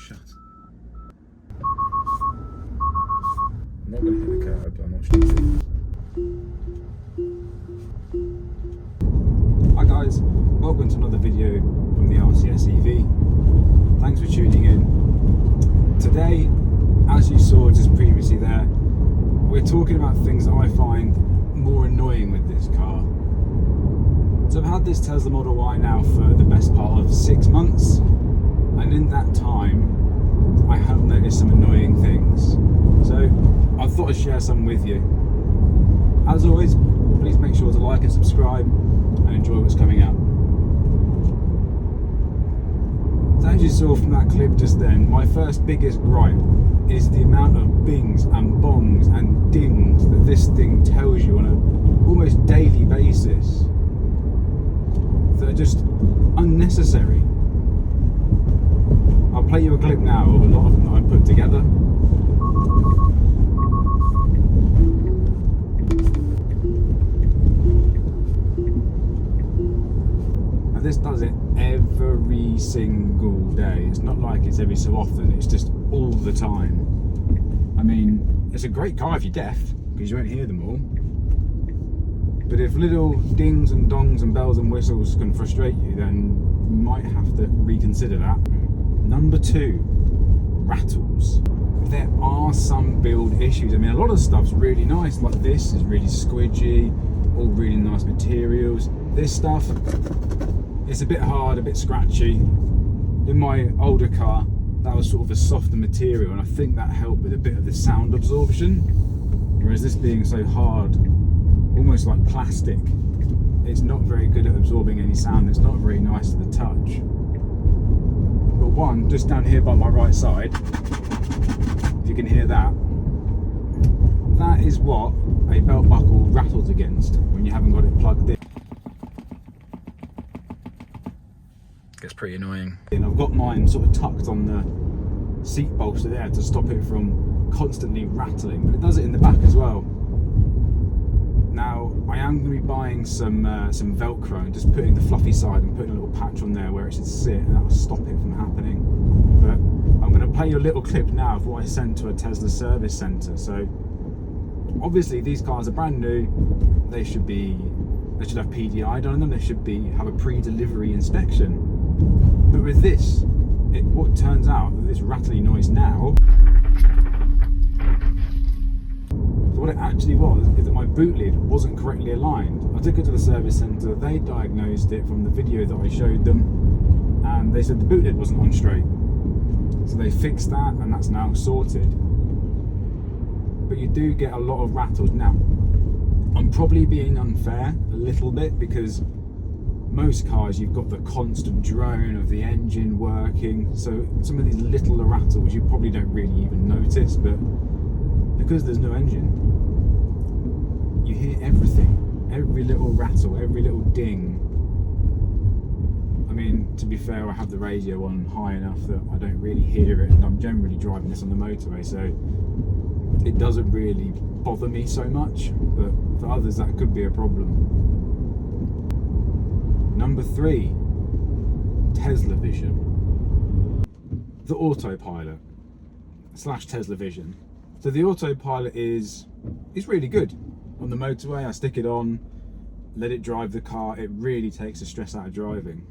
shut. I'm not going to hit the curb, I'm not stupid. Hi guys, welcome to another video from the RCS EV. Thanks for tuning in. Today, as you saw just previously there, we're talking about things that I find more annoying with this car. So I've had this Tesla Model Y now for the best part of 6 months, and in that time I have noticed some annoying things. So I thought I'd share some with you. As always, please make sure to like and subscribe and enjoy what's coming up. So as you saw from that clip just then, my first biggest gripe is the amount of bings and bongs and dings that this thing tells you on an almost daily basis that are just unnecessary. I'll play you a clip now of a lot of them that I put together. And this does it every single day. It's not like it's every so often, it's just all the time. I mean, it's a great car if you're deaf, because you won't hear them all. But if little dings and dongs and bells and whistles can frustrate you, then you might have to reconsider that. Number 2, rattles. There are some build issues. I mean, a lot of stuff's really nice, like this is really squidgy, all really nice materials. This stuff, it's a bit hard, a bit scratchy. In my older car, that was sort of a softer material, and I think that helped with a bit of the sound absorption. Whereas this being so hard, almost like plastic, it's not very good at absorbing any sound. It's not very nice to the touch. But one, just down here by my right side, if you can hear that, that is what a belt buckle rattles against when you haven't got it plugged in. Gets pretty annoying. And I've got mine sort of tucked on the seat bolster there to stop it from constantly rattling, but it does it in the back as well. Now, I am going to be buying some Velcro and just putting the fluffy side and putting a little patch on there where it should sit, and that will stop it from happening. But I'm going to play you a little clip now of what I sent to a Tesla service centre. So obviously these cars are brand new. They should have PDI done on them. They should have a pre-delivery inspection. But with this, what turns out that this rattly noise now, so what it actually was is that my boot lid wasn't correctly aligned. I took it to the service centre, they diagnosed it from the video that I showed them, and they said the boot lid wasn't on straight. So they fixed that, and that's now sorted. But you do get a lot of rattles. Now, I'm probably being unfair a little bit, because most cars you've got the constant drone of the engine working, so some of these little rattles you probably don't really even notice, but because there's no engine, you hear everything, every little rattle, every little ding. I mean, to be fair, I have the radio on high enough that I don't really hear it, and I'm generally driving this on the motorway, so it doesn't really bother me so much, but for others that could be a problem. Number 3, Tesla Vision. The autopilot / Tesla Vision. So the autopilot is really good. On the motorway, I stick it on, let it drive the car. It really takes the stress out of driving.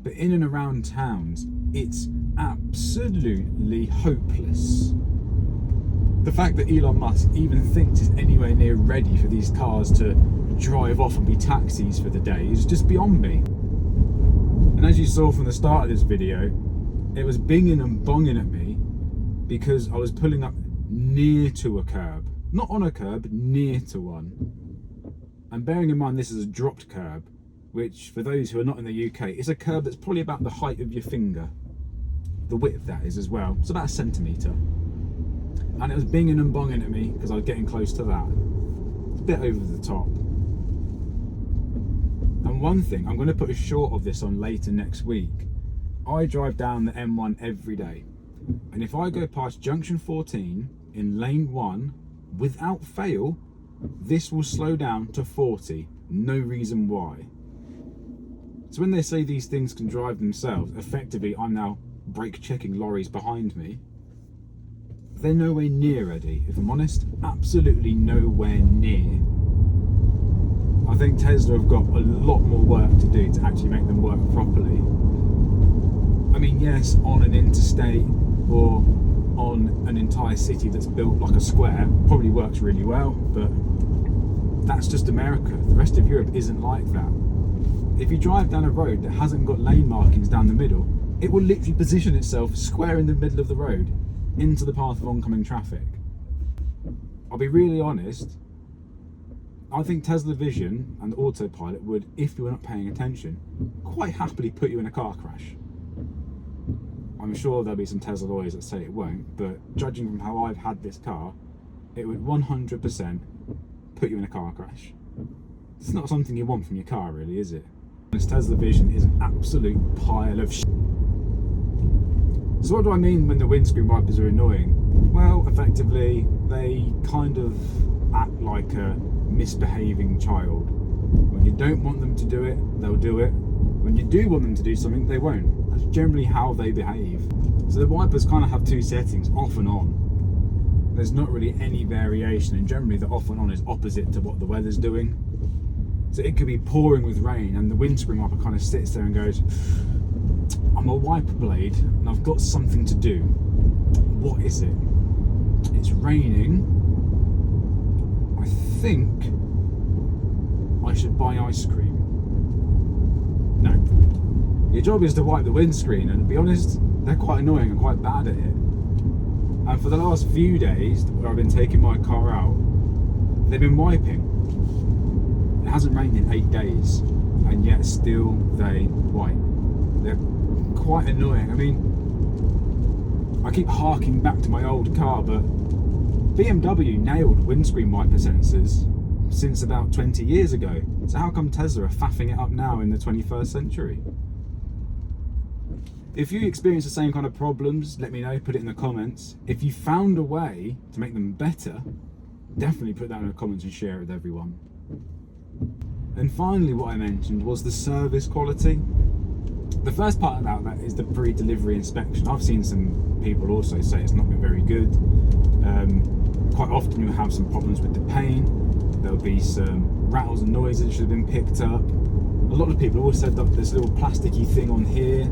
But in and around towns, it's absolutely hopeless. The fact that Elon Musk even thinks it's anywhere near ready for these cars to drive off and be taxis for the day is just beyond me. And as you saw from the start of this video, it was binging and bonging at me because I was pulling up near to a curb. Not on a curb, near to one. And bearing in mind this is a dropped curb, which for those who are not in the UK, is a curb that's probably about the height of your finger. The width that is as well. It's about a centimetre. And it was binging and bonging at me because I was getting close to that. It's a bit over the top. And one thing, I'm going to put a short of this on later next week. I drive down the M1 every day, and if I go past junction 14 in lane 1, without fail, this will slow down to 40. No reason why. So when they say these things can drive themselves, effectively I'm now brake checking lorries behind me. They're nowhere near ready, if I'm honest. Absolutely nowhere near. I think Tesla have got a lot more work to do to actually make them work properly. I mean, yes, on an interstate or on an entire city that's built like a square, probably works really well, but that's just America. The rest of Europe isn't like that. If you drive down a road that hasn't got lane markings down the middle, it will literally position itself square in the middle of the road into the path of oncoming traffic. I'll be really honest, I think Tesla Vision and autopilot would, if you were not paying attention, quite happily put you in a car crash. I'm sure there'll be some Tesla lawyers that say it won't, but judging from how I've had this car, it would 100% put you in a car crash. It's not something you want from your car, really, is it? This Tesla Vision is an absolute pile of shit. So what do I mean when the windscreen wipers are annoying? Well, effectively, they kind of act like a misbehaving child. When you don't want them to do it, they'll do it. When you do want them to do something, they won't. That's generally how they behave. So the wipers kind of have two settings, off and on. There's not really any variation, and generally the off and on is opposite to what the weather's doing. So it could be pouring with rain and the windscreen wiper kind of sits there and goes, I'm a wiper blade and I've got something to do. What is it? It's raining. I think I should buy ice cream. No. Your job is to wipe the windscreen, and to be honest, they're quite annoying and quite bad at it. And for the last few days where I've been taking my car out, they've been wiping. It hasn't rained in 8 days, and yet still they wipe. They're quite annoying. I mean, I keep harking back to my old car, but BMW nailed windscreen wiper sensors since about 20 years ago. So how come Tesla are faffing it up now in the 21st century? If you experience the same kind of problems, let me know, put it in the comments. If you found a way to make them better, definitely put that in the comments and share it with everyone. And finally, what I mentioned was the service quality. The first part about that is the pre-delivery inspection. I've seen some people also say it's not been very good. Quite often you'll have some problems with the paint. There'll be some rattles and noises that should have been picked up. A lot of people also said that this little plasticky thing on here,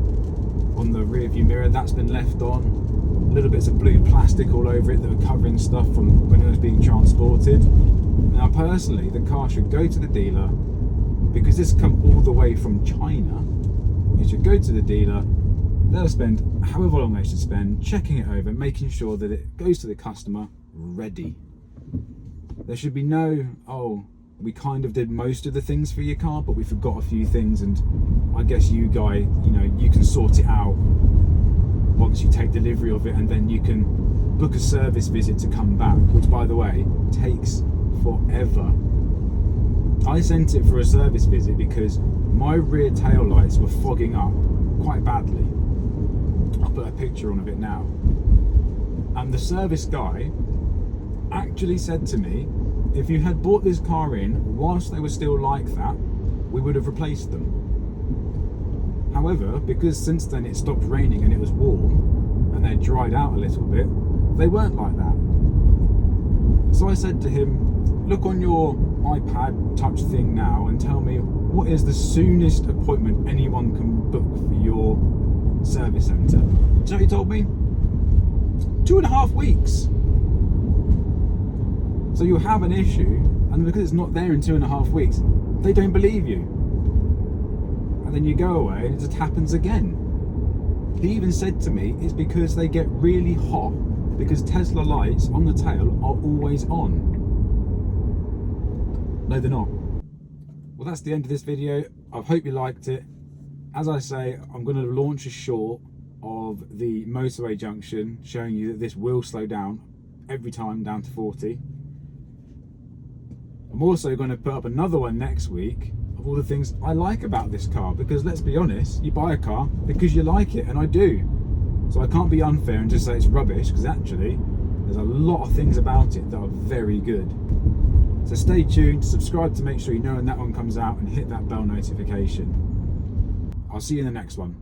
on the rear view mirror, that's been left on. Little bits of blue plastic all over it that were covering stuff from when it was being transported. Now personally, the car should go to the dealer, because this come all the way from China. You should go to the dealer, they'll spend however long they should spend checking it over, making sure that it goes to the customer ready. There should be no, oh, we kind of did most of the things for your car, but we forgot a few things, and I guess you guy, you can sort it out once you take delivery of it, and then you can book a service visit to come back, which by the way takes forever. I sent it for a service visit because my rear tail lights were fogging up quite badly. I'll put a picture on of it now. And the service guy actually said to me, if you had bought this car in whilst they were still like that, we would have replaced them. However, because since then it stopped raining and it was warm and they dried out a little bit, they weren't like that. So I said to him, look on your iPad touch thing now and tell me what is the soonest appointment anyone can book for your service centre. Do you know what he told me? 2.5 weeks. So you have an issue, and because it's not there in 2.5 weeks, they don't believe you. And then you go away and it just happens again. He even said to me, it's because they get really hot because Tesla lights on the tail are always on. No, they're not. Well, that's the end of this video. I hope you liked it. As I say, I'm going to launch a short of the motorway junction showing you that this will slow down every time down to 40. I'm also going to put up another one next week of all the things I like about this car, because let's be honest, you buy a car because you like it, and I do. So I can't be unfair and just say it's rubbish, because actually there's a lot of things about it that are very good. So stay tuned, subscribe to make sure you know when that one comes out, and hit that bell notification. I'll see you in the next one.